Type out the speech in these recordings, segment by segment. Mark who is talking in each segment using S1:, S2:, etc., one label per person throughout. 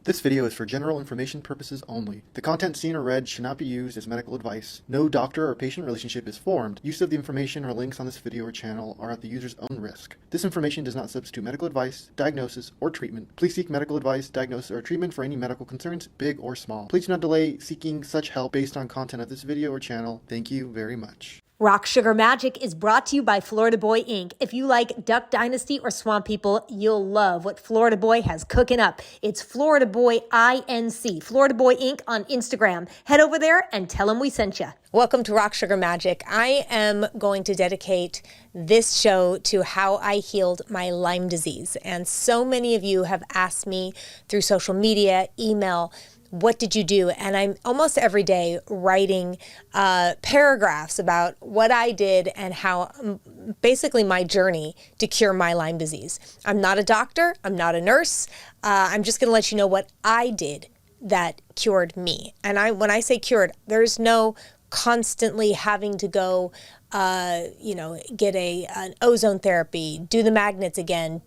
S1: This video is for general information purposes only. The content seen or read should not be used as medical advice. No doctor or patient relationship is formed. Use of the information or links on this video or channel are at the user's own risk. This information does not substitute medical advice, diagnosis, or treatment. Please seek medical advice, diagnosis, or treatment for any medical concerns, big or small. Please do not delay seeking such help based on content of this video or channel. Thank you very much.
S2: Rock Sugar Magic is brought to you by Florida Boy Inc. If you like Duck Dynasty or Swamp People, you'll love what Florida Boy has cooking up. It's Florida Boy INC, Florida Boy Inc. on Instagram. Head over there and tell them we sent you. Welcome to Rock Sugar Magic. I am going to dedicate this show to how I healed my Lyme disease. And so many of you have asked me through social media, email, what did you do? And I'm almost every day writing paragraphs about what I did and how basically my journey to cure my Lyme disease. I'm not a doctor. I'm not a nurse. I'm just going to let you know what I did that cured me. And when I say cured, there's no constantly having to go, get an ozone therapy, do the magnets again,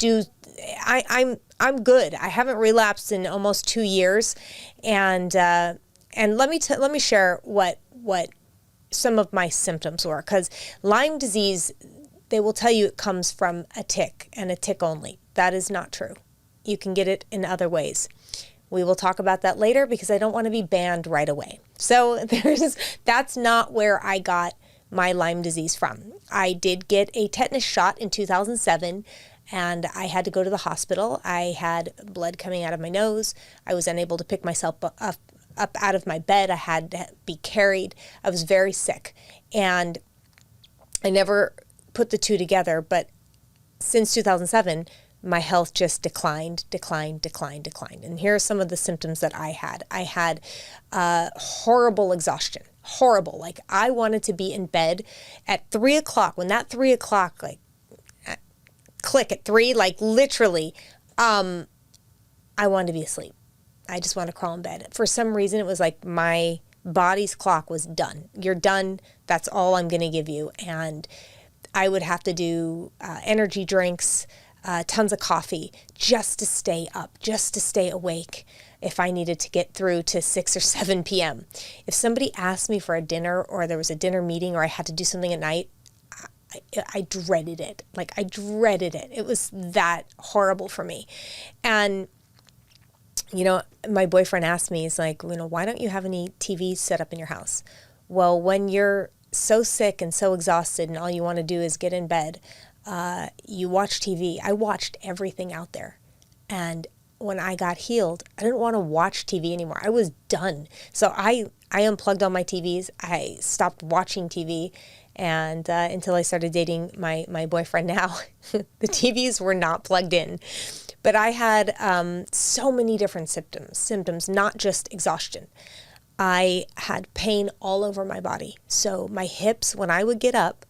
S2: I'm good. I haven't relapsed in almost 2 years, and let me share what some of my symptoms were, because Lyme disease, they will tell you it comes from a tick and a tick only. That is not true. You can get it in other ways. We will talk about that later because I don't want to be banned right away. So that's not where I got my Lyme disease from. I did get a tetanus shot in 2007. And I had to go to the hospital. I had blood coming out of my nose. I was unable to pick myself up out of my bed. I had to be carried. I was very sick. And I never put the two together. But since 2007, my health just declined. And here are some of the symptoms that I had. I had horrible exhaustion. Horrible. Like, I wanted to be in bed at 3 o'clock. When that 3 o'clock, click at 3, literally, I wanted to be asleep. I just wanted to crawl in bed. For some reason, it was like my body's clock was done. You're done. That's all I'm going to give you. And I would have to do energy drinks, tons of coffee, just to stay up, just to stay awake if I needed to get through to 6 or 7 p.m. If somebody asked me for a dinner, or there was a dinner meeting, or I had to do something at night, I dreaded it. I dreaded it. It was that horrible for me. And, my boyfriend asked me, he's like, why don't you have any TVs set up in your house? Well, when you're so sick and so exhausted and all you want to do is get in bed, you watch TV. I watched everything out there. And when I got healed, I didn't want to watch TV anymore. I was done. So I unplugged all my TVs. I stopped watching TV. And until I started dating my boyfriend now, the TVs were not plugged in. But I had so many different symptoms, not just exhaustion. I had pain all over my body. So my hips, when I would get up,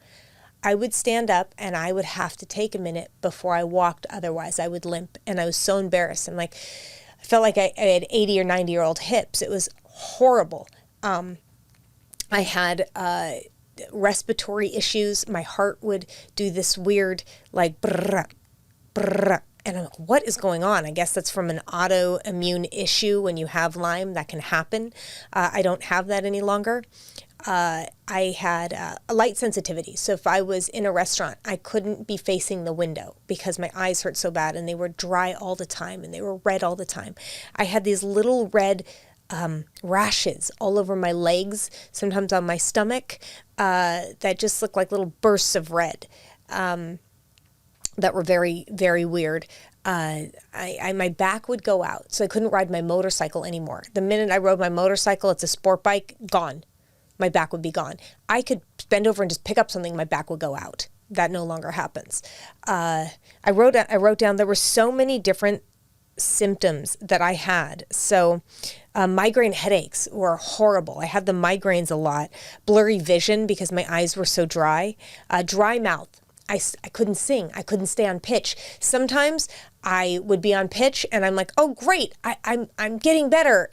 S2: I would stand up and I would have to take a minute before I walked. Otherwise, I would limp. And I was so embarrassed. I felt like I had 80 or 90-year-old hips. It was horrible. I had respiratory issues. My heart would do this weird, brrr, brrr. And I'm like, what is going on? I guess that's from an autoimmune issue. When you have Lyme, that can happen. I don't have that any longer. I had a light sensitivity. So if I was in a restaurant, I couldn't be facing the window because my eyes hurt so bad, and they were dry all the time and they were red all the time. I had these little red rashes all over my legs, sometimes on my stomach, that just looked like little bursts of red, that were very, very weird. My back would go out, so I couldn't ride my motorcycle anymore. The minute I rode my motorcycle, it's a sport bike, gone. My back would be gone. I could bend over and just pick up something, my back would go out. That no longer happens. I wrote down, there were so many different symptoms that I had. So migraine headaches were horrible. I had the migraines a lot. Blurry vision because my eyes were so dry. Dry mouth. I couldn't sing. I couldn't stay on pitch. Sometimes I would be on pitch and I'm like, oh great, I'm getting better.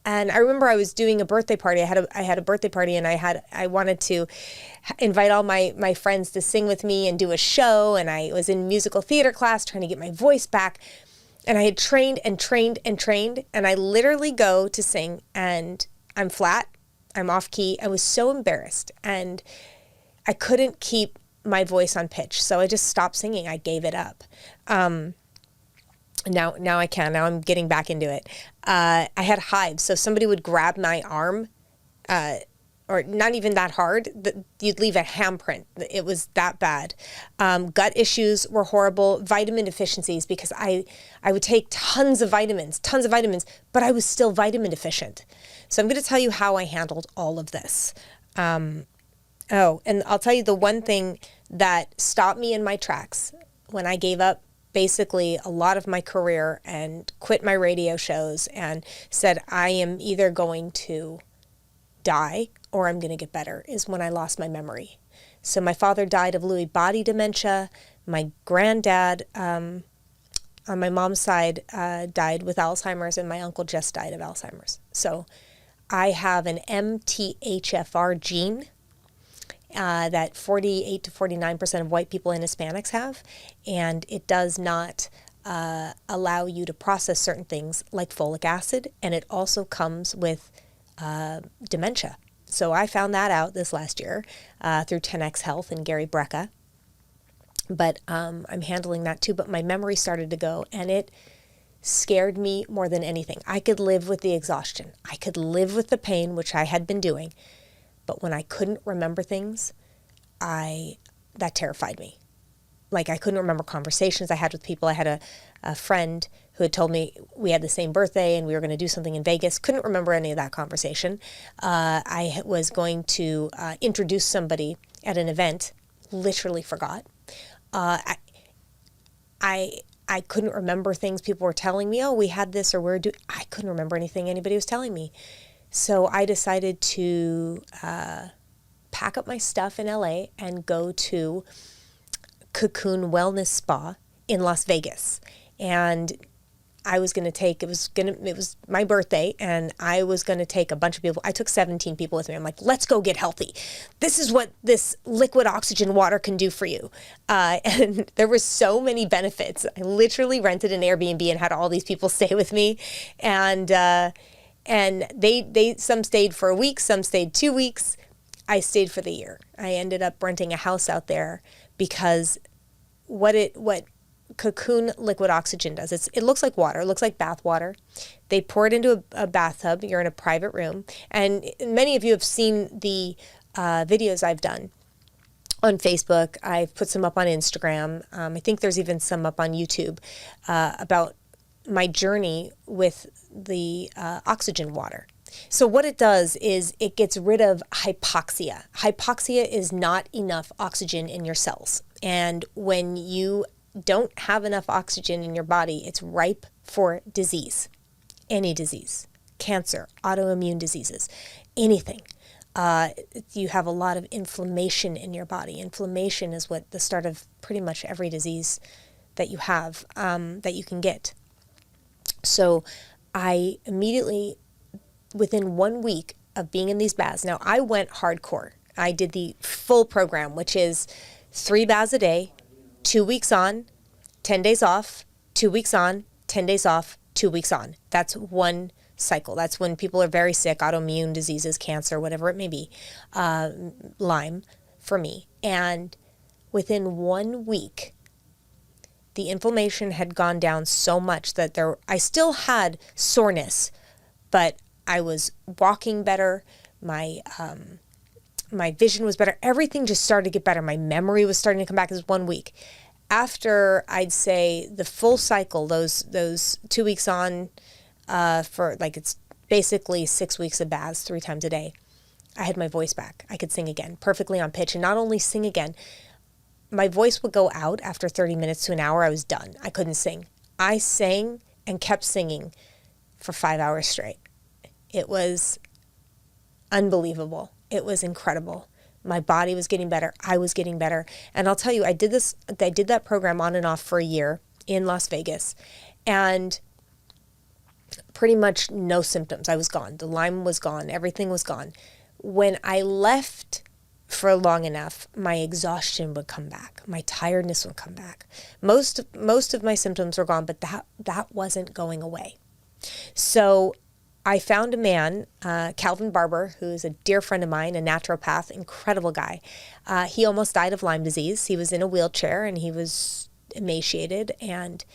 S2: And I remember I was doing a birthday party. I had a birthday party, and I wanted to invite all my friends to sing with me and do a show. And I was in musical theater class trying to get my voice back. And I had trained and trained and trained, and I literally go to sing and I'm flat, I'm off key. I was so embarrassed and I couldn't keep my voice on pitch. So I just stopped singing. I gave it up. Now I can. Now I'm getting back into it. I had hives. So somebody would grab my arm, or not even that hard, you'd leave a handprint. It was that bad. Gut issues were horrible. Vitamin deficiencies, because I would take tons of vitamins, but I was still vitamin deficient. So I'm going to tell you how I handled all of this. And I'll tell you the one thing that stopped me in my tracks when I gave up basically a lot of my career and quit my radio shows and said, I am either going to die or I'm going to get better, is when I lost my memory. So my father died of Lewy body dementia. My granddad, on my mom's side, died with Alzheimer's, and my uncle just died of Alzheimer's. So I have an MTHFR gene that 48 to 49% of white people and Hispanics have, and it does not allow you to process certain things like folic acid, and it also comes with dementia. So I found that out this last year through 10X Health and Gary Brecka. But I'm handling that too. But my memory started to go, and it scared me more than anything. I could live with the exhaustion. I could live with the pain, which I had been doing. But when I couldn't remember things, that terrified me. Like, I couldn't remember conversations I had with people. I had a friend who had told me we had the same birthday and we were going to do something in Vegas. Couldn't remember any of that conversation. I was going to introduce somebody at an event. Literally forgot. I couldn't remember things people were telling me. Oh, we had this, or I couldn't remember anything anybody was telling me. So I decided to pack up my stuff in LA and go to Kaqun Wellness Spa in Las Vegas. And I was going to take, it was my birthday, and I was going to take a bunch of people. I took 17 people with me. I'm like, let's go get healthy. This is what this liquid oxygen water can do for you. And there were so many benefits. I literally rented an Airbnb and had all these people stay with me. And they some stayed for a week, some stayed 2 weeks. I stayed for the year. I ended up renting a house out there because what Kaqun liquid oxygen does, it looks like water, it looks like bath water. They pour it into a bathtub. You're in a private room. And many of you have seen the videos I've done on Facebook. I've put some up on Instagram. I think there's even some up on YouTube about my journey with the oxygen water. So what it does is it gets rid of hypoxia. Hypoxia is not enough oxygen in your cells. And when you don't have enough oxygen in your body, it's ripe for disease. Any disease, cancer, autoimmune diseases, anything. You have a lot of inflammation in your body. Inflammation is what the start of pretty much every disease that you have, that you can get. So I immediately, within 1 week of being in these baths, now I went hardcore. I did the full program, which is 3 baths a day, 2 weeks on, 10 days off, 2 weeks on, 10 days off, 2 weeks on. That's one cycle. That's when people are very sick, autoimmune diseases, cancer, whatever it may be, Lyme for me. And within 1 week, the inflammation had gone down so much that I still had soreness, but I was walking better. My vision was better. Everything just started to get better. My memory was starting to come back. It was 1 week. After, I'd say, the full cycle, those 2 weeks on, for like, it's basically 6 weeks of baths 3 times a day, I had my voice back. I could sing again, perfectly on pitch. And not only sing again, my voice would go out after 30 minutes to an hour. I was done. I couldn't sing. I sang and kept singing for 5 hours straight. It was unbelievable. It was incredible. My body was getting better. I was getting better. And I'll tell you, I did that program on and off for a year in Las Vegas, and pretty much no symptoms. I was gone. The Lyme was gone. Everything was gone. When I left for long enough, my exhaustion would come back. My tiredness would come back. Most of my symptoms were gone, but that wasn't going away. So I found a man, Calvin Barber, who is a dear friend of mine, a naturopath, incredible guy. He almost died of Lyme disease. He was in a wheelchair and he was emaciated, and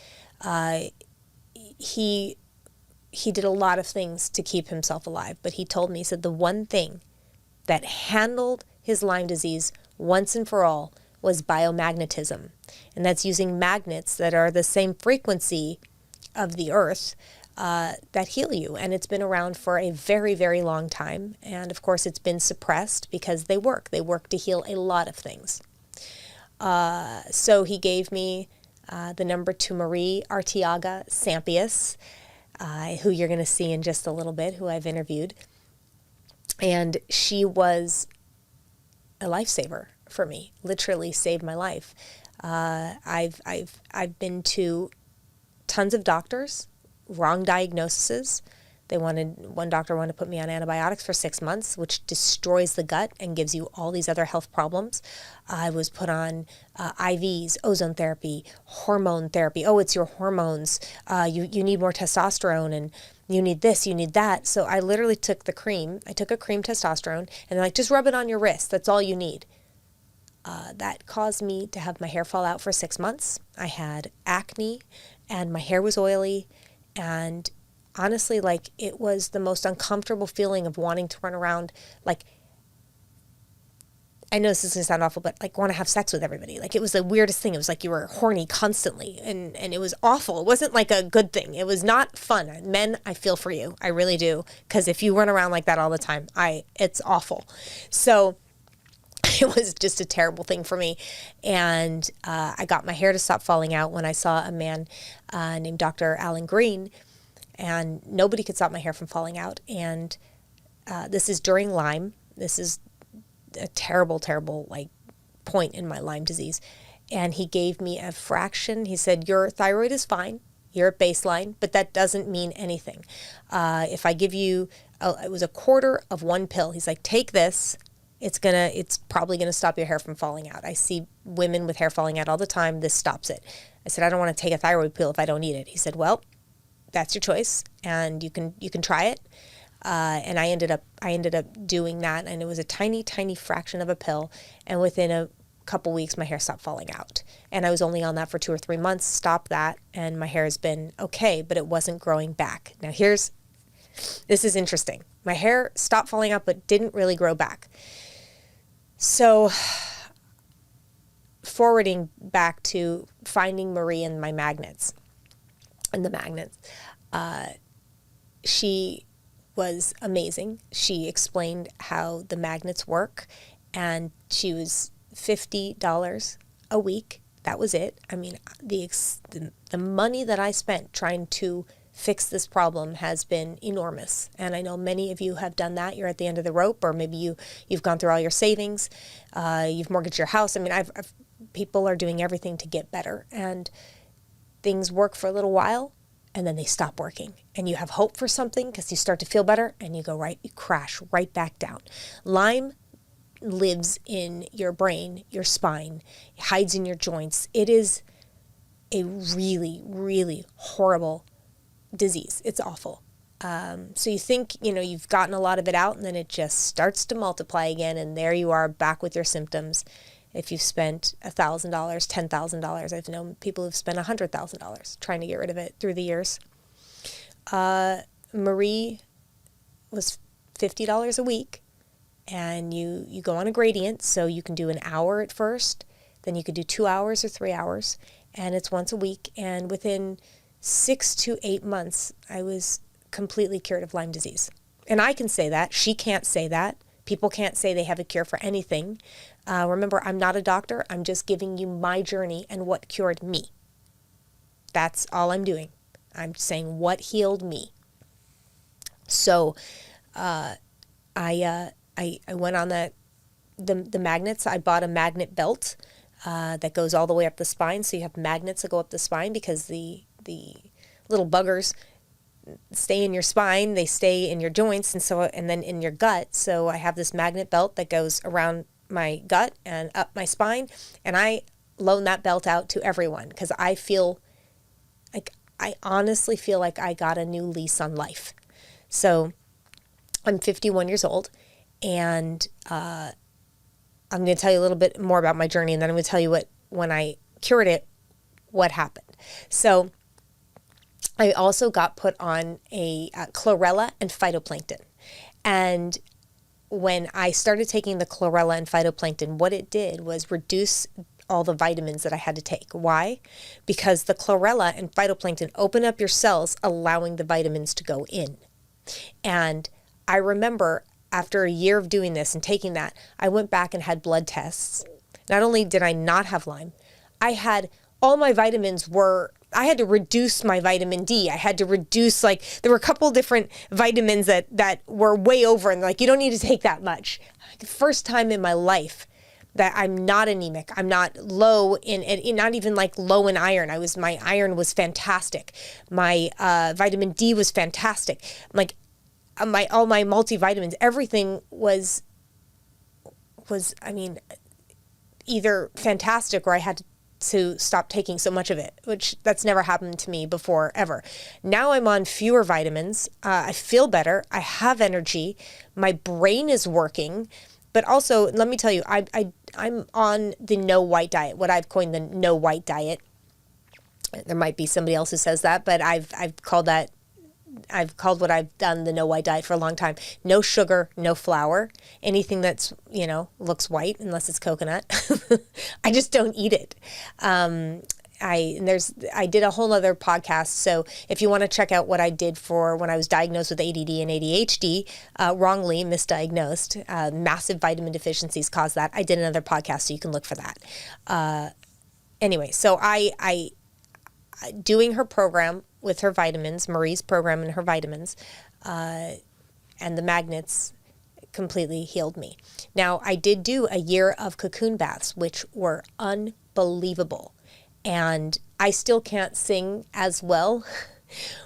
S2: he did a lot of things to keep himself alive. But he told me, he said, the one thing that handled his Lyme disease once and for all was biomagnetism. And that's using magnets that are the same frequency of the earth that heal you. And it's been around for a very, very long time. And of course, it's been suppressed because they work. They work to heal a lot of things. So he gave me the number to Marie Arteaga Sampius, who you're going to see in just a little bit, who I've interviewed. And she was a lifesaver for me, literally saved my life. I've been to tons of doctors, wrong diagnoses. One doctor wanted to put me on antibiotics for 6 months, which destroys the gut and gives you all these other health problems. I was put on IVs, ozone therapy, hormone therapy. Oh, it's your hormones. You need more testosterone, and you need this, you need that. So I literally took the cream. I took a cream testosterone, and they're like, just rub it on your wrist. That's all you need. That caused me to have my hair fall out for 6 months. I had acne, and my hair was oily, and honestly, like, it was the most uncomfortable feeling of wanting to run around, like, I know this is going to sound awful, but like want to have sex with everybody. Like, it was the weirdest thing. It was like you were horny constantly, and it was awful. It wasn't like a good thing. It was not fun. Men, I feel for you. I really do. Because if you run around like that all the time, it's awful. So it was just a terrible thing for me. And I got my hair to stop falling out when I saw a man named Dr. Alan Green, and nobody could stop my hair from falling out. And this is during Lyme. This is a terrible, terrible, like, point in my Lyme disease. And he gave me a fraction. He said, your thyroid is fine. You're at baseline, but that doesn't mean anything. If I give you, it was a quarter of one pill. He's like, take this. It's probably going to stop your hair from falling out. I see women with hair falling out all the time. This stops it. I said, I don't want to take a thyroid pill if I don't need it. He said, well, that's your choice, and you can try it. And I ended up doing that, and it was a tiny, tiny fraction of a pill. And within a couple weeks, my hair stopped falling out. And I was only on that for 2 or 3 months, stopped that, and my hair has been okay, but it wasn't growing back. Now this is interesting. My hair stopped falling out, but didn't really grow back. So forwarding back to finding Marie and my magnets, and the magnets, she was amazing. She explained how the magnets work, and she was $50 a week. That was it. I mean, the money that I spent trying to fix this problem has been enormous. And I know many of you have done that. You're at the end of the rope, or maybe you've gone through all your savings. You've mortgaged your house. I mean, people are doing everything to get better, and things work for a little while, and then they stop working, and you have hope for something because you start to feel better, and you crash right back down. Lyme lives in your brain, your spine, it hides in your joints. It is a really, really horrible disease. It's awful. So you think, you've gotten a lot of it out, and then it just starts to multiply again, and there you are back with your symptoms. If you've spent $1,000, $10,000, I've known people who've spent $100,000 trying to get rid of it through the years. Marie was $50 a week, and you go on a gradient, so you can do an hour at first, then you could do 2 hours or 3 hours, and it's once a week. And within 6 to 8 months, I was completely cured of Lyme disease. And I can say that. She can't say that. People can't say they have a cure for anything. Remember, I'm not a doctor. I'm just giving you my journey and what cured me. That's all I'm doing. I'm saying what healed me. So I went on the magnets. I bought a magnet belt that goes all the way up the spine. So you have magnets that go up the spine because the little buggers stay in your spine, they stay in your joints, and then in your gut. So I have this magnet belt that goes around my gut and up my spine. And I loan that belt out to everyone because I feel like, I honestly feel like I got a new lease on life. So I'm 51 years old, and I'm going to tell you a little bit more about my journey, and then I'm going to tell you when I cured it, what happened. So I also got put on a chlorella and phytoplankton. And when I started taking the chlorella and phytoplankton, what it did was reduce all the vitamins that I had to take. Why? Because the chlorella and phytoplankton open up your cells, allowing the vitamins to go in. And I remember after a year of doing this and taking that, I went back and had blood tests. Not only did I not have Lyme, I had all my vitamins I had to reduce my vitamin D. I had to reduce, there were a couple different vitamins that were way over, and you don't need to take that much. The first time in my life that I'm not anemic. I'm not low not even low in iron. My iron was fantastic. My vitamin D was fantastic. All my multivitamins, everything was either fantastic or I had to stop taking so much of it, which that's never happened to me before, ever. Now I'm on fewer vitamins. I feel better. I have energy. My brain is working. But also, let me tell you, I'm on the no white diet, what I've coined the no white diet. There might be somebody else who says that, but I've called what I've done the no white diet for a long time. No sugar, no flour, anything that's, looks white unless it's coconut. I just don't eat it. I did a whole other podcast. So if you want to check out what I did for when I was diagnosed with ADD and ADHD, wrongly misdiagnosed, massive vitamin deficiencies caused that. I did another podcast, so you can look for that. Anyway, so I doing her program with her vitamins, Marie's program and her vitamins, and the magnets completely healed me. Now, I did do a year of cocoon baths, which were unbelievable. And I still can't sing as well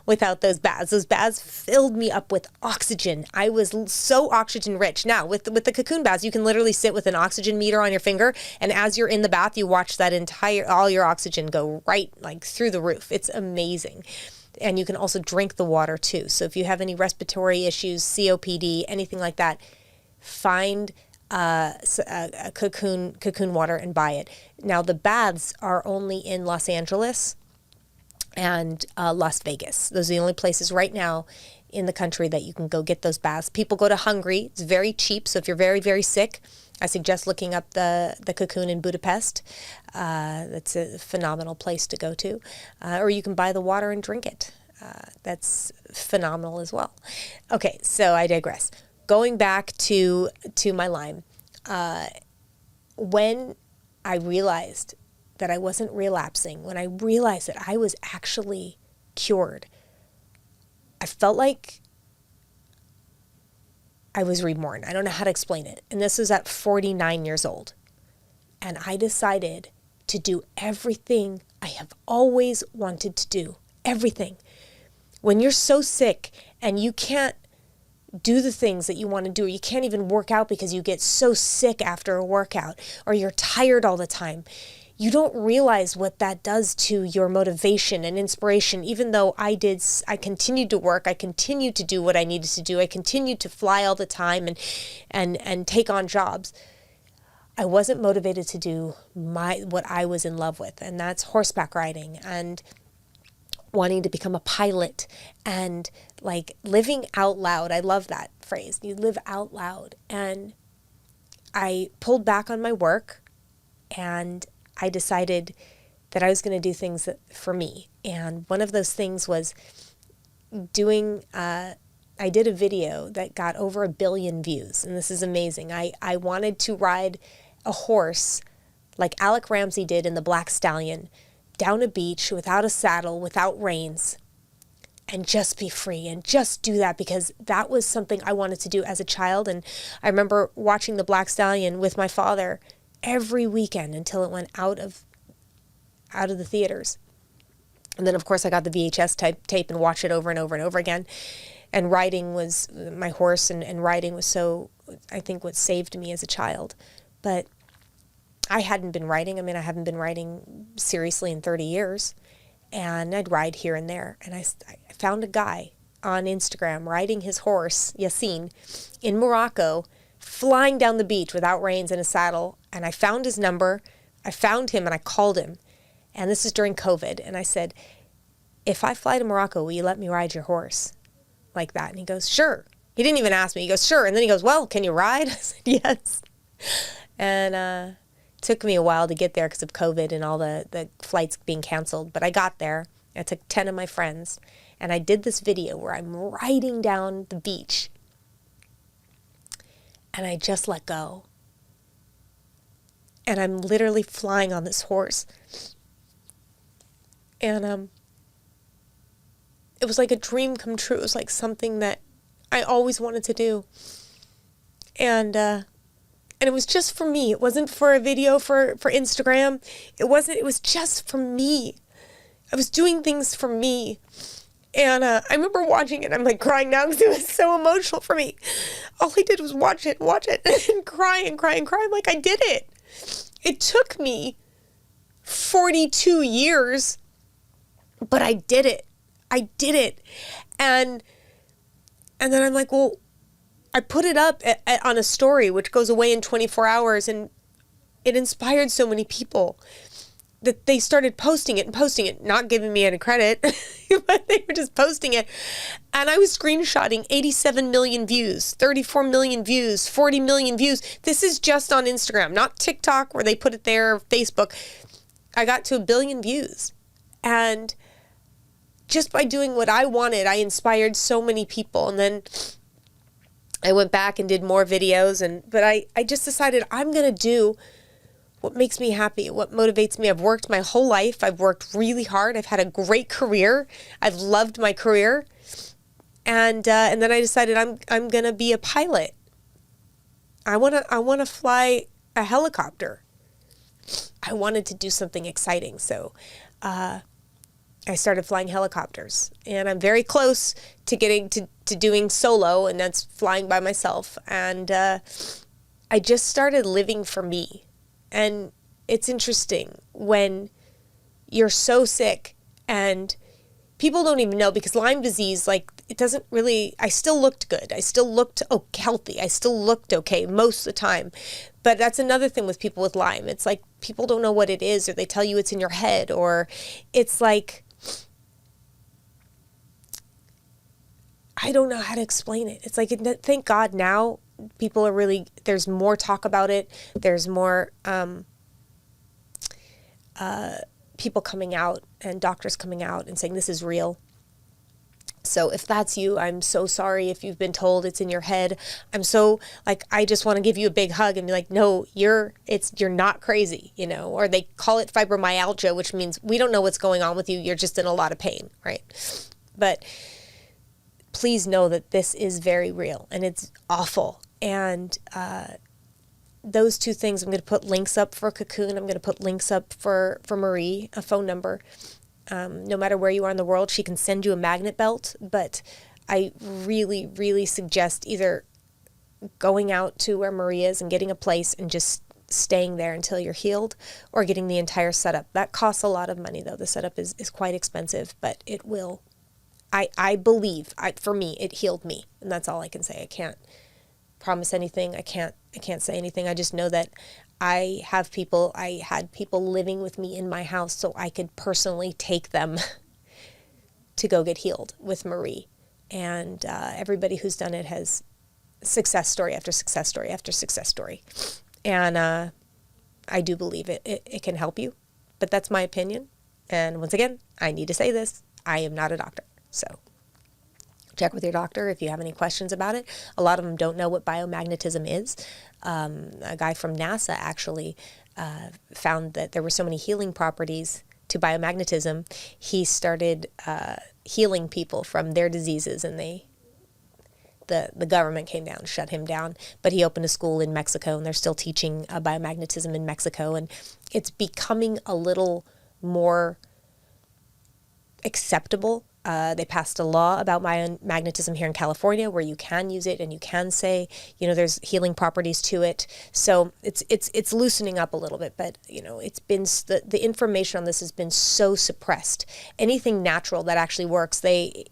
S2: without those baths. Those baths filled me up with oxygen. I was so oxygen rich. Now, with the cocoon baths, you can literally sit with an oxygen meter on your finger, and as you're in the bath, you watch all your oxygen go right through the roof. It's amazing. And you can also drink the water too. So if you have any respiratory issues, COPD, anything like that, find a cocoon water and buy it. Now, the baths are only in Los Angeles and Las Vegas. Those are the only places right now in the country that you can go get those baths. People go to Hungary. It's very cheap. So if you're very, very sick, I suggest looking up the Cocoon in Budapest. That's a phenomenal place to go to. Or you can buy the water and drink it. That's phenomenal as well. Okay, so I digress. Going back to my Lyme, when I realized that I wasn't relapsing, when I realized that I was actually cured, I felt like I was reborn. I don't know how to explain it. And this was at 49 years old. And I decided to do everything I have always wanted to do. Everything. When you're so sick and you can't do the things that you want to do, or you can't even work out because you get so sick after a workout, or you're tired all the time, you don't realize what that does to your motivation and inspiration. Even though I continued to work, I continued to do what I needed to do, I continued to fly all the time and take on jobs. I wasn't motivated to do what I was in love with, and that's horseback riding and wanting to become a pilot and living out loud. I love that phrase. You live out loud. And I pulled back on my work, and I decided that I was going to do things for me. And one of those things was I did a video that got over 1 billion views. And this is amazing. I wanted to ride a horse like Alec Ramsey did in The Black Stallion, down a beach without a saddle, without reins, and just be free and just do that, because that was something I wanted to do as a child. And I remember watching The Black Stallion with my father every weekend until it went out of the theaters. And then, of course, I got the VHS tape and watched it over and over and over again. And riding was my horse, and riding was I think what saved me as a child. But I hadn't been writing. I mean, I haven't been writing seriously in 30 years. And I'd ride here and there. And I found a guy on Instagram riding his horse, Yassine, in Morocco, flying down the beach without reins in a saddle. And I found his number. I found him and I called him. And this is during COVID. And I said, if I fly to Morocco, will you let me ride your horse? Like that. And he goes, sure. He didn't even ask me. He goes, sure. And then he goes, well, can you ride? I said, yes. And took me a while to get there because of COVID and all the flights being canceled. But I got there. I took 10 of my friends. And I did this video where I'm riding down the beach. And I just let go. And I'm literally flying on this horse. And it was like a dream come true. It was like something that I always wanted to do. And it was just for me. It wasn't for a video for Instagram. It was just for me. I was doing things for me. And I remember watching it. I'm like crying now because it was so emotional for me. All I did was watch it, and cry and cry and cry. I'm like, I did it. It took me 42 years, but I did it. I did it. And then I'm like, well, I put it up on a story, which goes away in 24 hours, and it inspired so many people that they started posting it, not giving me any credit, but they were just posting it. And I was screenshotting 87 million views, 34 million views, 40 million views. This is just on Instagram, not TikTok where they put it there, Facebook. I got to 1 billion views. And just by doing what I wanted, I inspired so many people. And then I went back and did more videos. But I just decided I'm going to do what makes me happy, what motivates me. I've worked my whole life. I've worked really hard. I've had a great career. I've loved my career. And then I decided I'm going to be a pilot. I want to fly a helicopter. I wanted to do something exciting. So I started flying helicopters, and I'm very close to getting to doing solo, and that's flying by myself. And I just started living for me. And it's interesting when you're so sick and people don't even know, because Lyme disease, like, it doesn't really, I still looked good. I still looked healthy. I still looked okay most of the time. But that's another thing with people with Lyme. It's like people don't know what it is, or they tell you it's in your head, or it's like, I don't know how to explain it. It's like, thank God now people are really, there's more talk about it. There's more people coming out and doctors coming out and saying this is real. So if that's you, I'm so sorry if you've been told it's in your head. I'm so, like, I just want to give you a big hug and be like, no, you're not crazy, you know, or they call it fibromyalgia, which means we don't know what's going on with you. You're just in a lot of pain, right? But please know that this is very real and it's awful. And those two things, I'm going to put links up for Kaqun. I'm going to put links up for Marie, a phone number. No matter where you are in the world, she can send you a magnet belt. But I really, really suggest either going out to where Marie is and getting a place and just staying there until you're healed, or getting the entire setup. That costs a lot of money, though. The setup is quite expensive, but it will. I believe, for me, it healed me. And that's all I can say. I can't promise anything. I can't say anything. I just know that I had people living with me in my house, so I could personally take them to go get healed with Marie. And everybody who's done it has success story after success story after success story. And I do believe it can help you, but that's my opinion. And once again, I need to say this, I am not a doctor. So check with your doctor if you have any questions about it. A lot of them don't know what biomagnetism is. A guy from NASA actually found that there were so many healing properties to biomagnetism. He started healing people from their diseases, and the government came down, shut him down. But he opened a school in Mexico, and they're still teaching biomagnetism in Mexico. And it's becoming a little more acceptable They passed a law about biomagnetism here in California where you can use it and you can say, there's healing properties to it. So it's loosening up a little bit, but it's been the information on this has been so suppressed. Anything natural that actually works, the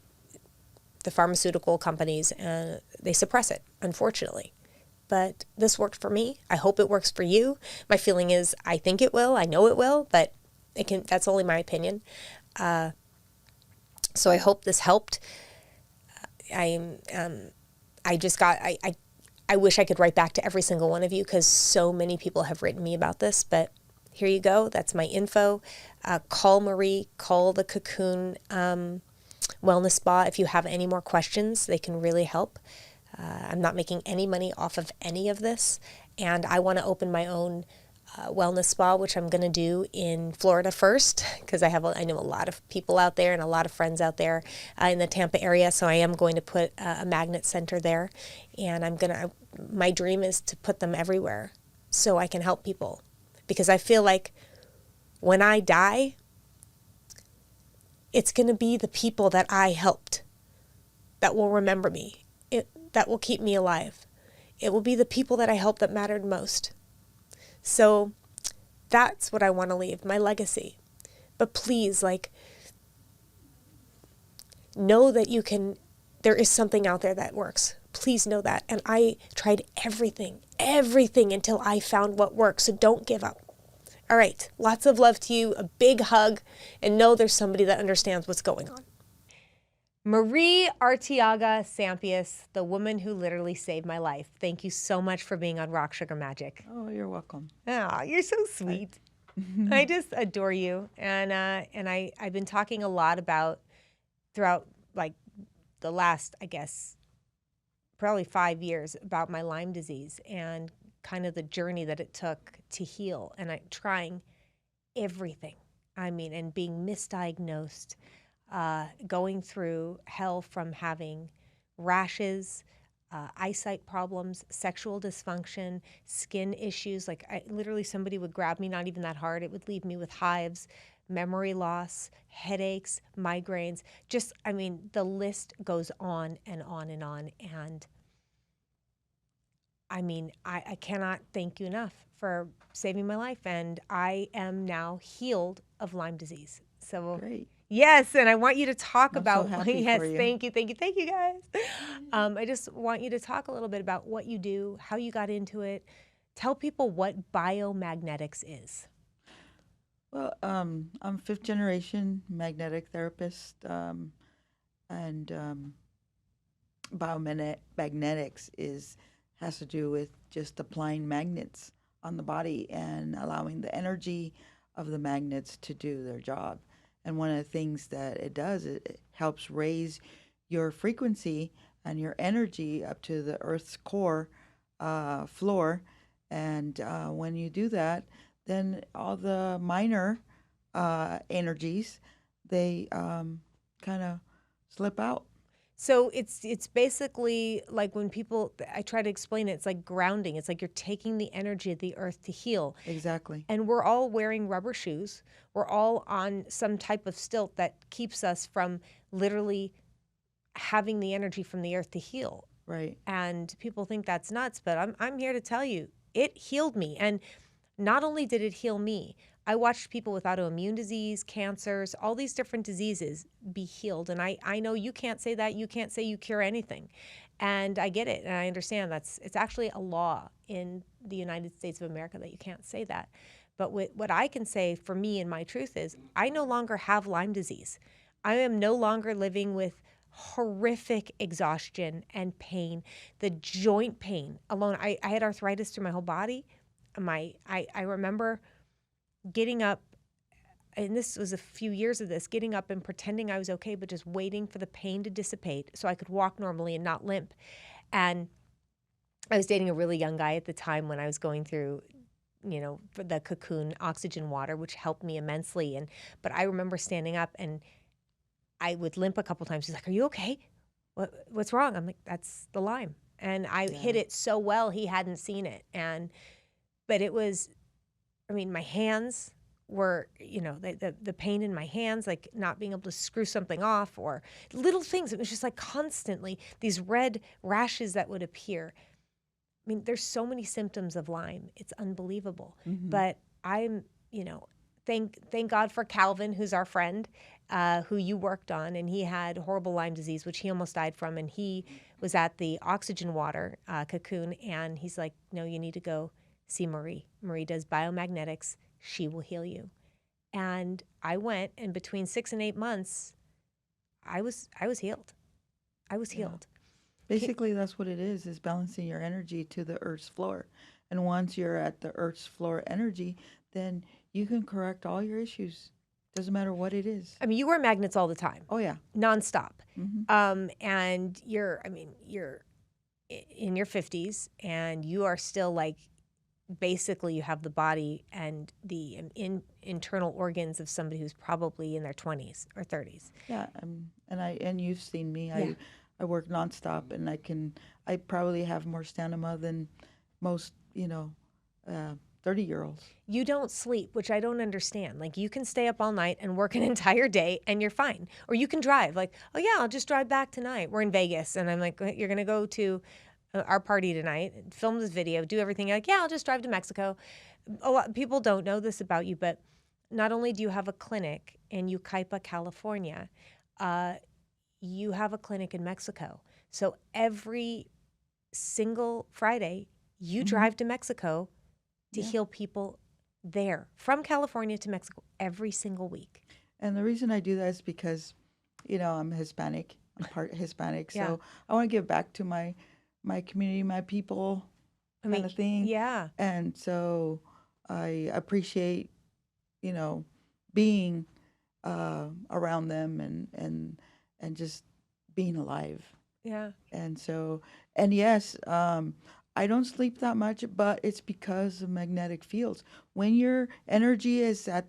S2: pharmaceutical companies, they suppress it, unfortunately. But this worked for me. I hope it works for you. My feeling is I think it will. I know it will, but that's only my opinion. So I hope this helped. I wish I could write back to every single one of you because so many people have written me about this, but here you go. That's my info. Call Marie, call the Kaqun Wellness Spa. If you have any more questions, they can really help. I'm not making any money off of any of this, and I want to open my own wellness spa, which I'm going to do in Florida first, because I know a lot of people out there and a lot of friends out there in the Tampa area. So I am going to put a magnet center there, and my dream is to put them everywhere so I can help people, because I feel like when I die, it's going to be the people that I helped that will remember me, that will keep me alive. It will be the people that I helped that mattered most. So that's what I want to leave, my legacy. But please, know that there is something out there that works. Please know that. And I tried everything until I found what works. So don't give up. All right. Lots of love to you. A big hug. And know there's somebody that understands what's going on. Marie Arteaga Sampius, the woman who literally saved my life. Thank you so much for being on Rock Sugar Magic.
S3: Oh, you're welcome.
S2: Oh, you're so sweet. I just adore you. And I've been talking a lot about throughout the last, I guess, probably 5 years about my Lyme disease and kind of the journey that it took to heal. And trying everything. And being misdiagnosed. Going through hell from having rashes, eyesight problems, sexual dysfunction, skin issues. Literally somebody would grab me, not even that hard. It would leave me with hives, memory loss, headaches, migraines. The list goes on and on and on. And I cannot thank you enough for saving my life. And I am now healed of Lyme disease. So
S3: great.
S2: Yes, and I want you to talk about.
S3: So happy
S2: yes,
S3: for you.
S2: Thank you, guys. I just want you to talk a little bit about what you do, how you got into it. Tell people what biomagnetics is.
S3: Well, I'm 5th generation magnetic therapist, and biomagnetics has to do with just applying magnets on the body and allowing the energy of the magnets to do their job. And one of the things that it does, it helps raise your frequency and your energy up to the Earth's core floor. And when you do that, then all the minor energies, they kind of slip out.
S2: So it's basically like when I try to explain it, it's like grounding. It's like you're taking the energy of the earth to heal.
S3: Exactly.
S2: And we're all wearing rubber shoes. We're all on some type of stilt that keeps us from literally having the energy from the earth to heal.
S3: Right.
S2: And people think that's nuts, but I'm here to tell you, it healed me. And not only did it heal me, I watched people with autoimmune disease, cancers, all these different diseases be healed. And I know you can't say that. You can't say you cure anything. And I get it. And I understand it's actually a law in the United States of America that you can't say that. But what I can say for me and my truth is I no longer have Lyme disease. I am no longer living with horrific exhaustion and pain, the joint pain alone. I had arthritis through my whole body. I remember getting up, and this was a few years of this, getting up and pretending I was okay, but just waiting for the pain to dissipate so I could walk normally and not limp. And I was dating a really young guy at the time when I was going through, for the Kaqun Oxygen water, which helped me immensely. But I remember standing up and I would limp a couple times. He's like, "Are you okay? What's wrong?" I'm like, "That's the Lyme." And I hid it so well he hadn't seen it. But it was, my hands were, the pain in my hands, like not being able to screw something off, or little things. It was just like constantly these red rashes that would appear. I mean, there's so many symptoms of Lyme. It's unbelievable. But I'm, thank God for Calvin, who's our friend, who you worked on, and he had horrible Lyme disease, which he almost died from. And he was at the oxygen water, Kaqun, and he's like, no, you need to go see Marie. Marie does biomagnetics. She will heal you. And I went, and between 6 and 8 months, I was healed. I was healed.
S3: Basically, that's what it is balancing your energy to the Earth's floor. And once you're at the Earth's floor energy, then you can correct all your issues. Doesn't matter what it is.
S2: I mean, you wear magnets all the time.
S3: Oh, yeah.
S2: Nonstop. And you're in your 50s, and you are still like, basically you have the body and the internal organs of somebody who's probably in their 20s or 30s.
S3: Yeah, and you've seen me. Yeah. I work nonstop, and I probably have more stamina than most, 30-year-olds.
S2: You don't sleep, which I don't understand. Like, you can stay up all night and work an entire day and you're fine. Or you can drive, like, oh yeah, I'll just drive back tonight. We're in Vegas, and I'm like, you're going to go to our party tonight, film this video, do everything. You're like, yeah, I'll just drive to Mexico. A lot of people don't know this about you, but not only do you have a clinic in Yucaipa, California, you have a clinic in Mexico. So every single Friday, you drive to Mexico to heal people there, from California to Mexico, every single week.
S3: And the reason I do that is because, I'm Hispanic. I'm part Hispanic. So I want to give back to my community, my people, kind of thing.
S2: Yeah.
S3: And so I appreciate, being around them and just being alive.
S2: Yeah.
S3: And so, and yes, I don't sleep that much, but it's because of magnetic fields. When your energy is at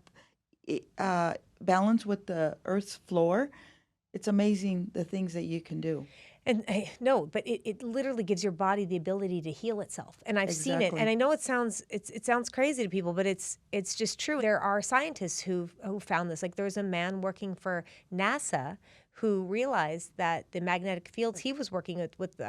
S3: balance with the Earth's floor, it's amazing the things that you can do.
S2: And no, but it literally gives your body the ability to heal itself. And I've seen it. And I know it sounds crazy to people, but it's just true. There are scientists who found this. Like, there was a man working for NASA who realized that the magnetic fields he was working with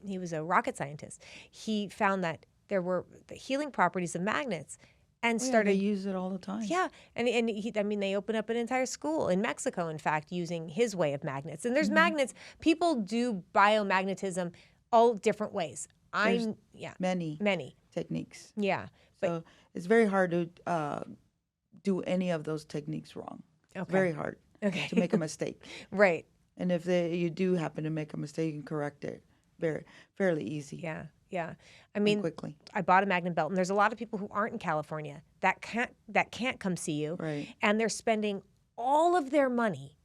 S2: he was a rocket scientist. He found that there were the healing properties of magnets. And started
S3: they use it all the time.
S2: Yeah, and they open up an entire school in Mexico, in fact, using his way of magnets. And there's magnets. People do biomagnetism all different ways. Many
S3: techniques.
S2: Yeah,
S3: so it's very hard to do any of those techniques wrong. Okay. Very hard.
S2: Okay.
S3: To make a mistake.
S2: Right.
S3: And if you do happen to make a mistake, you can correct it fairly easy.
S2: Yeah. Yeah, I mean,
S3: quickly.
S2: I bought a magnet belt, and there's a lot of people who aren't in California that can't come see you,
S3: right? And
S2: they're spending all of their money.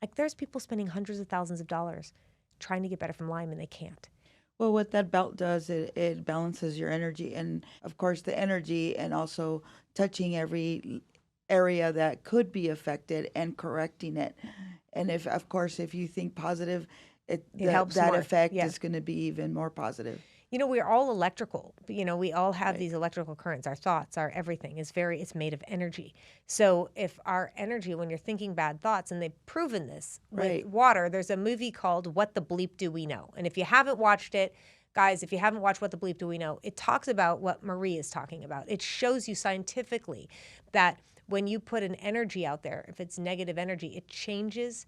S2: Like, there's people spending hundreds of thousands of dollars trying to get better from Lyme, and they can't.
S3: Well, what that belt does, it balances your energy, and of course the energy, and also touching every area that could be affected and correcting it. And if you think positive, it helps. That more. Effect is going to be even more positive.
S2: We're all electrical. We all have these electrical currents. Our thoughts, our everything it's made of energy. So if our energy, when you're thinking bad thoughts, and they've proven this with water, there's a movie called What the Bleep Do We Know? And if you haven't watched it, guys, if you haven't watched What the Bleep Do We Know, it talks about what Marie is talking about. It shows you scientifically that when you put an energy out there, if it's negative energy, it changes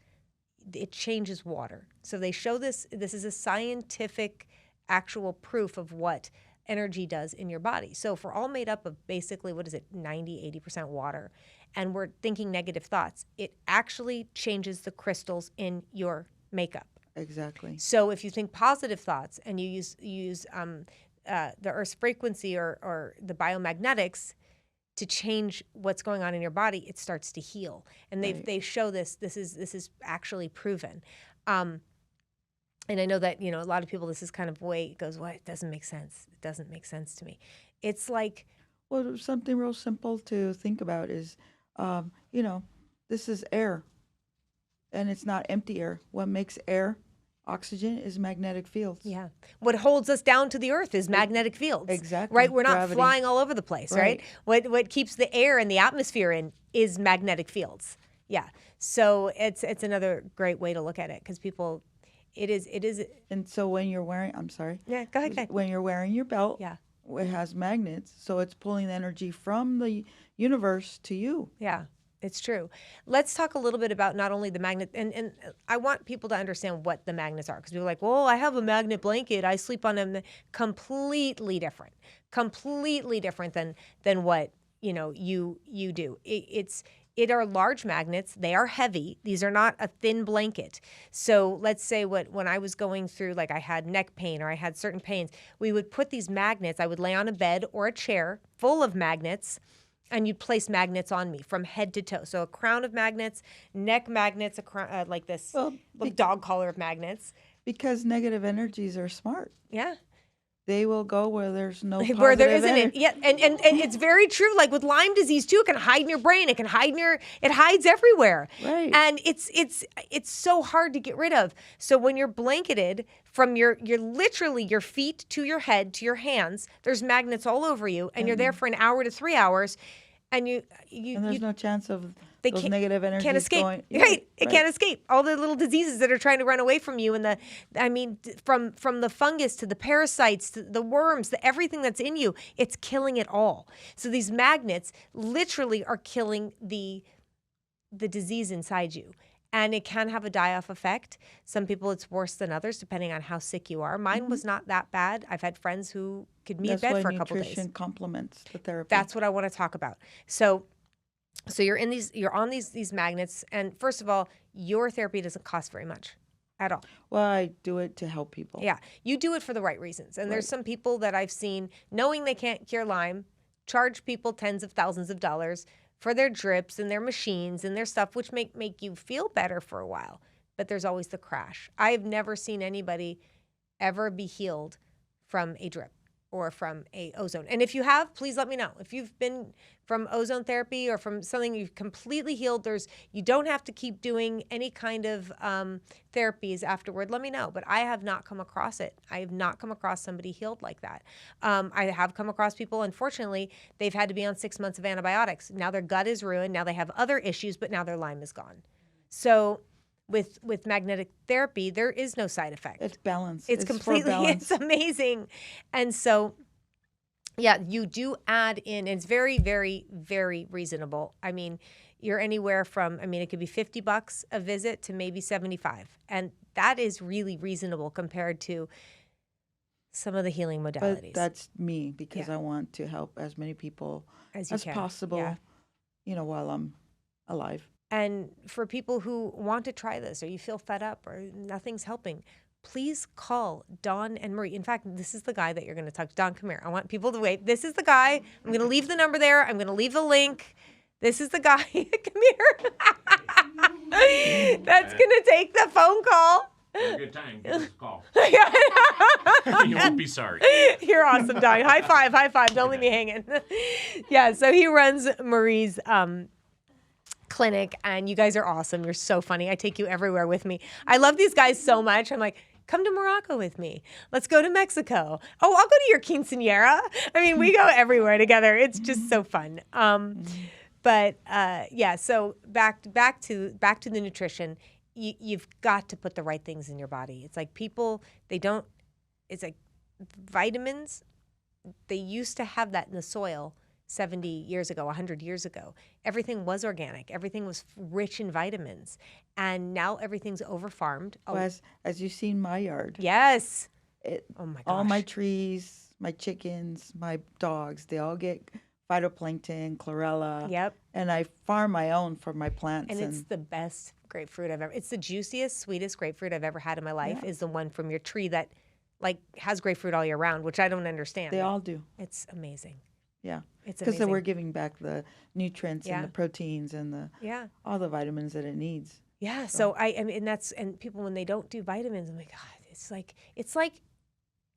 S2: water. So they show this is a scientific actual proof of what energy does in your body. So if we're all made up of basically, 90-80% water, and we're thinking negative thoughts, it actually changes the crystals in your makeup.
S3: Exactly.
S2: So if you think positive thoughts and you use the Earth's frequency or the biomagnetics to change what's going on in your body, it starts to heal. And they show this. This is actually proven. And I know that, a lot of people, this is kind of way it goes, what? It doesn't make sense. It doesn't make sense to me. It's like...
S3: Well, something real simple to think about is, this is air, and it's not empty air. What makes air Oxygen is magnetic fields.
S2: Yeah. What holds us down to the earth is magnetic fields.
S3: Exactly.
S2: Right? We're not
S3: Gravity.
S2: flying all over the place, right? What keeps the air and the atmosphere in is magnetic fields. Yeah. So it's another great way to look at it, because people, it is.
S3: And so when you're wearing, I'm sorry.
S2: Yeah, go ahead.
S3: When you're wearing your belt,
S2: Yeah.
S3: it has magnets, so it's pulling the energy from the universe to you.
S2: Yeah, it's true. Let's talk a little bit about not only the magnet, and I want people to understand what the magnets are, because people are like, well, I have a magnet blanket, I sleep on them. Completely different than what you do. It are large magnets. They are heavy. These are not a thin blanket. So let's say when I was going through, like I had neck pain or I had certain pains, we would put these magnets. I would lay on a bed or a chair full of magnets, and you'd place magnets on me from head to toe. So a crown of magnets, neck magnets, like this little dog collar of magnets.
S3: Because negative energies are smart.
S2: Yeah.
S3: They will go where there's no positive
S2: where there isn't
S3: energy.
S2: it. Yeah, and it's very true. Like with Lyme disease too, it can hide in your brain. It can hide it hides everywhere.
S3: Right.
S2: And it's so hard to get rid of. So when you're blanketed from your literally your feet to your head to your hands, there's magnets all over you, and you're there for an hour to 3 hours, and
S3: there's no chance of
S2: they
S3: those negative energies
S2: can't escape.
S3: going.
S2: It can't escape. All the little diseases that are trying to run away from you, and from the fungus to the parasites to the worms, everything that's in you, it's killing it all. So these magnets literally are killing the disease inside you. And it can have a die-off effect. Some people, it's worse than others, depending on how sick you are. Mine was not that bad. I've had friends who could be in bed for a couple days.
S3: That's why nutrition complements the therapy.
S2: That's what I want to talk about. So you're on these magnets, and first of all, your therapy doesn't cost very much at all.
S3: Well, I do it to help people.
S2: Yeah, you do it for the right reasons. And there's some people that I've seen, knowing they can't cure Lyme, charge people tens of thousands of dollars for their drips and their machines and their stuff, which make you feel better for a while. But there's always the crash. I have never seen anybody ever be healed from a drip or from a ozone. And if you have, please let me know. If you've been from ozone therapy or from something you've completely healed, you don't have to keep doing any kind of therapies afterward. Let me know. But I have not come across it. I have not come across somebody healed like that. I have come across people, unfortunately, they've had to be on 6 months of antibiotics. Now their gut is ruined. Now they have other issues, but now their Lyme is gone. So with magnetic therapy, there is no side effect.
S3: It's balance.
S2: It's completely, it's amazing. And so, yeah, you do add in, and it's very, very, very reasonable. I mean, you're anywhere from, it could be $50 a visit to maybe $75. And that is really reasonable compared to some of the healing modalities.
S3: But that's me, because I want to help as many people as possible, while I'm alive.
S2: And for people who want to try this, or you feel fed up or nothing's helping, please call Dawn and Marie. In fact, this is the guy that you're going to talk to. Dawn, come here. I want people to wait. This is the guy. I'm going to leave the number there. I'm going to leave the link. This is the guy. Come here. That's going to take the phone call.
S4: Have a good time. Give us a call. You won't be sorry.
S2: You're awesome, Dawn. High five. High five. Don't leave me hanging. Yeah, so he runs Marie's clinic, and you guys are awesome. You're so funny. I take you everywhere with me. I love these guys so much. I'm like, come to Morocco with me. Let's go to Mexico. Oh, I'll go to your quinceañera. We go everywhere together. It's just so fun. So back to the nutrition. You've got to put the right things in your body. It's like people, it's like vitamins. They used to have that in the soil 70 years ago, 100 years ago. Everything was organic. Everything was rich in vitamins. And now everything's over-farmed.
S3: Well, as you've seen my yard.
S2: Yes. Oh my gosh.
S3: All my trees, my chickens, my dogs, they all get phytoplankton, chlorella.
S2: Yep.
S3: And I farm my own for my plants.
S2: And it's the best grapefruit I've ever, it's the juiciest, sweetest grapefruit I've ever had in my life, is the one from your tree that has grapefruit all year round, which I don't understand.
S3: They all do.
S2: It's amazing.
S3: Yeah.
S2: It's
S3: because
S2: amazing.
S3: we're giving back the nutrients and the proteins and all the vitamins that it needs.
S2: Yeah. So and people, when they don't do vitamins, I'm like, God, it's like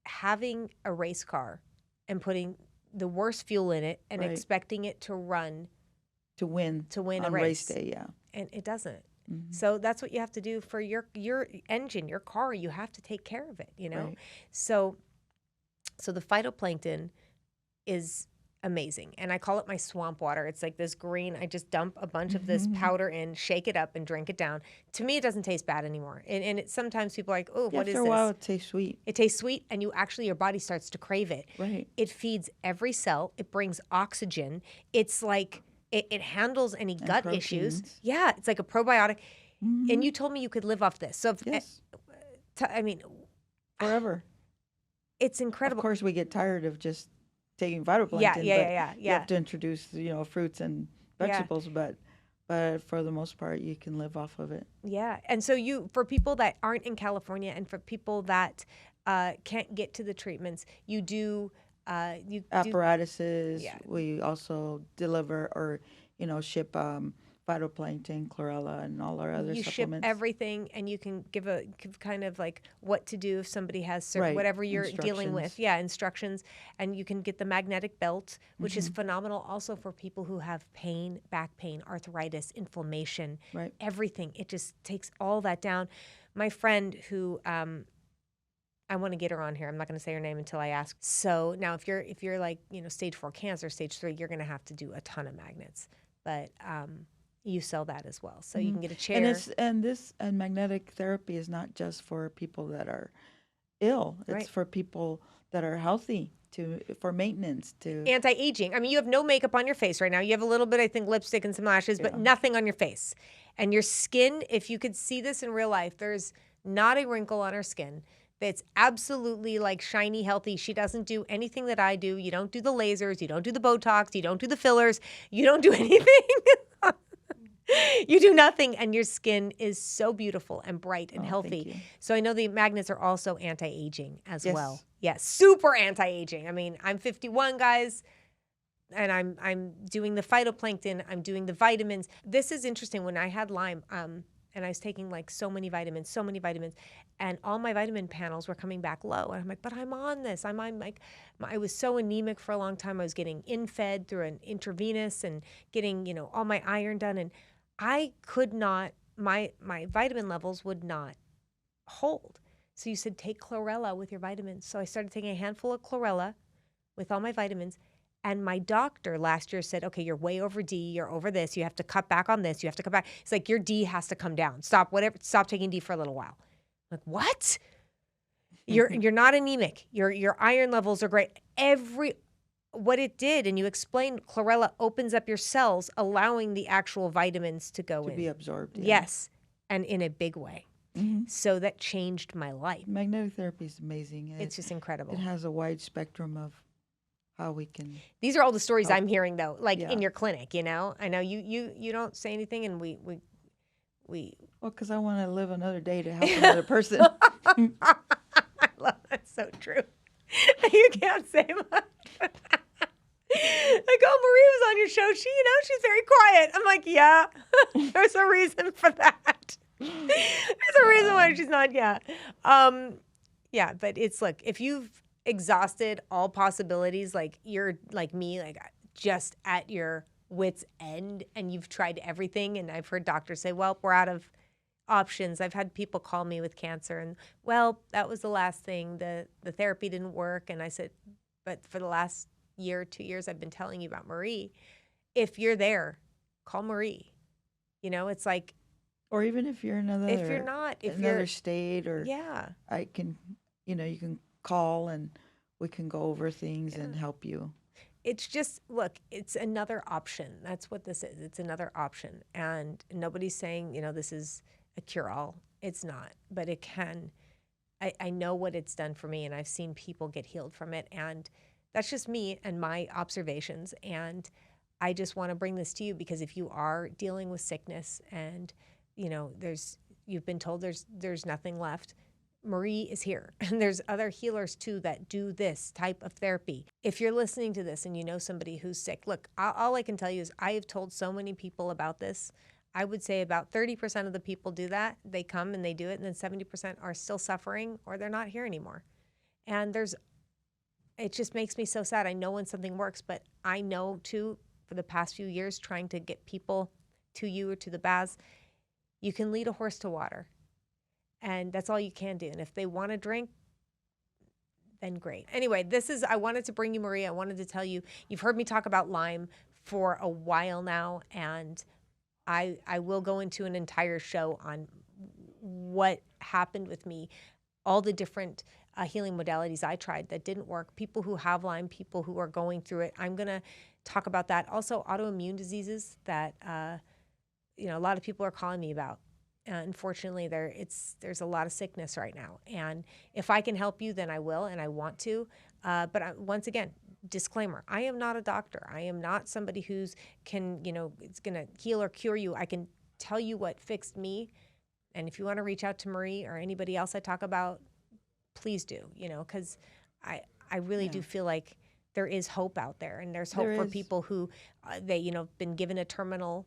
S2: having a race car and putting the worst fuel in it and expecting it to run
S3: to win
S2: a
S3: on
S2: race
S3: day. Yeah.
S2: And it doesn't. So that's what you have to do for your engine, your car. You have to take care of it, you know?
S3: Right.
S2: So the phytoplankton is amazing. And I call it my swamp water. It's like this green. I just dump a bunch of this powder in, shake it up, and drink it down. To me, it doesn't taste bad anymore. And sometimes people are like, oh, what is
S3: After
S2: this?
S3: a while, it tastes sweet.
S2: It tastes sweet, and your body starts to crave it.
S3: Right.
S2: It feeds every cell. It brings oxygen. It's like it handles any gut issues.
S3: proteins.
S2: Yeah, it's like a probiotic. And you told me you could live off this. So,
S3: Yes.
S2: I mean,
S3: Forever.
S2: it's incredible.
S3: Of course, we get tired of just taking phytoplankton.
S2: Yeah.
S3: You have to introduce, fruits and
S2: Yeah.
S3: vegetables, but for the most part, you can live off of it.
S2: Yeah. And so for people that aren't in California and for people that can't get to the treatments, you do
S3: Apparatuses.
S2: Yeah.
S3: We also deliver or, ship phytoplankton, chlorella, and all our other
S2: you ship
S3: supplements.
S2: everything, and you can give kind of like what to do if somebody has
S3: Right.
S2: whatever you're dealing with.
S3: Instructions.
S2: Yeah, instructions. And you can get the magnetic belt, which
S3: Mm-hmm.
S2: is phenomenal also for people who have pain, back pain, arthritis, inflammation,
S3: Right.
S2: everything. It just takes all that down. My friend who I want to get her on here. I'm not going to say her name until I ask. So now if you're like, stage 4 cancer, stage 3, you're going to have to do a ton of magnets. But you sell that as well. So you can get a chair.
S3: And magnetic therapy is not just for people that are ill. It's
S2: Right.
S3: for people that are healthy for maintenance to
S2: Anti-aging. I mean, you have no makeup on your face right now. You have a little bit, I think, lipstick and some lashes, but nothing on your face. And your skin, if you could see this in real life, there's not a wrinkle on her skin. It's absolutely like shiny, healthy. She doesn't do anything that I do. You don't do the lasers. You don't do the Botox. You don't do the fillers. You don't do anything. You do nothing, and your skin is so beautiful and bright and healthy.
S3: you.
S2: So I know the magnets are also anti-aging as
S3: Yes.
S2: well. Yeah, super anti-aging. I mean, I'm 51, guys, and I'm doing the phytoplankton. I'm doing the vitamins. This is interesting. When I had Lyme, and I was taking like so many vitamins, and all my vitamin panels were coming back low. And I'm like, but I'm on this. I was so anemic for a long time. I was getting in-fed through an intravenous and getting, all my iron done. And I could not, my vitamin levels would not hold. So you said, take chlorella with your vitamins. So I started taking a handful of chlorella with all my vitamins. And my doctor last year said, okay, you're way over D, you're over this, you have to cut back on this, you have to cut back. It's like your D has to come down. Stop taking D for a little while. I'm like, what? You're not anemic. Your iron levels are great. What it did, and you explained, chlorella opens up your cells, allowing the actual vitamins to go in.
S3: be absorbed. Yeah.
S2: Yes, and in a big way.
S3: Mhm.
S2: So that changed my life.
S3: Magnetic therapy is amazing.
S2: It's just incredible.
S3: It has a wide spectrum of how we can.
S2: These are all the stories I'm hearing, though, like
S3: Yeah.
S2: in your clinic, I know you don't say anything, and we
S3: Well, because I want to live another day to help another person.
S2: I love that. So true. You can't say much. Like, oh, Marie was on your show. She's very quiet. I'm like, yeah, there's a reason for that. There's a reason why she's not. Yeah. Yeah. But look, if you've exhausted all possibilities, like you're like me, like just at your wit's end, and you've tried everything. And I've heard doctors say, well, we're out of options. I've had people call me with cancer and, well, that was the last thing. The therapy didn't work. And I said, but for the last year, 2 years, I've been telling you about Marie. If you're there, call Marie. It's like,
S3: Or even if you're in another state, or
S2: yeah,
S3: I can, you can call and we can go over things and help you.
S2: it's just, look, it's another option. That's what this is. It's another option. And nobody's saying, this is a cure-all. It's not, but it can. I know what it's done for me, and I've seen people get healed from it. And that's just me and my observations. And I just want to bring this to you because if you are dealing with sickness and, you've been told there's nothing left, Marie is here. And there's other healers too that do this type of therapy. If you're listening to this and you know somebody who's sick, look, all I can tell you is I have told so many people about this. I would say about 30% of the people do that. They come and they do it, and then 70% are still suffering or they're not here anymore. And it just makes me so sad. I know when something works, but I know too, for the past few years, trying to get people to you or to the baths, You can lead a horse to water, and that's all you can do. And if they want to drink, then great. Anyway, I wanted to bring you Marie. I wanted to tell you, you've heard me talk about Lyme for a while now, and I will go into an entire show on what happened with me, all the different healing modalities I tried that didn't work, people who have Lyme, people who are going through it. I'm going to talk about that. Also, autoimmune diseases that, a lot of people are calling me about. Unfortunately, there's a lot of sickness right now. And if I can help you, then I will, and I want to. But once again, disclaimer, I am not a doctor. I am not somebody who's it's going to heal or cure you. I can tell you what fixed me. And if you want to reach out to Marie or anybody else I talk about, please do, because I really do feel like there is hope out there, and there's hope for people who been given a terminal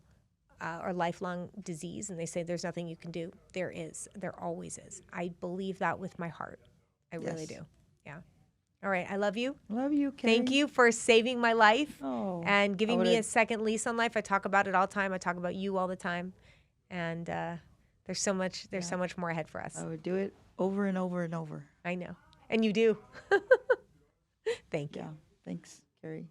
S2: or lifelong disease, and they say there's nothing you can do. There is. There always is. I believe that with my heart. I really do. Yeah. All right. I love you.
S3: Love you, Kerri.
S2: Thank you for saving my life and
S3: I
S2: giving me a second lease on life. I talk about it all the time. I talk about you all the time. And there's so much more ahead for us.
S3: I would do it over and over and over.
S2: I know. And you do. Thank you.
S3: Yeah. Thanks, Kerri.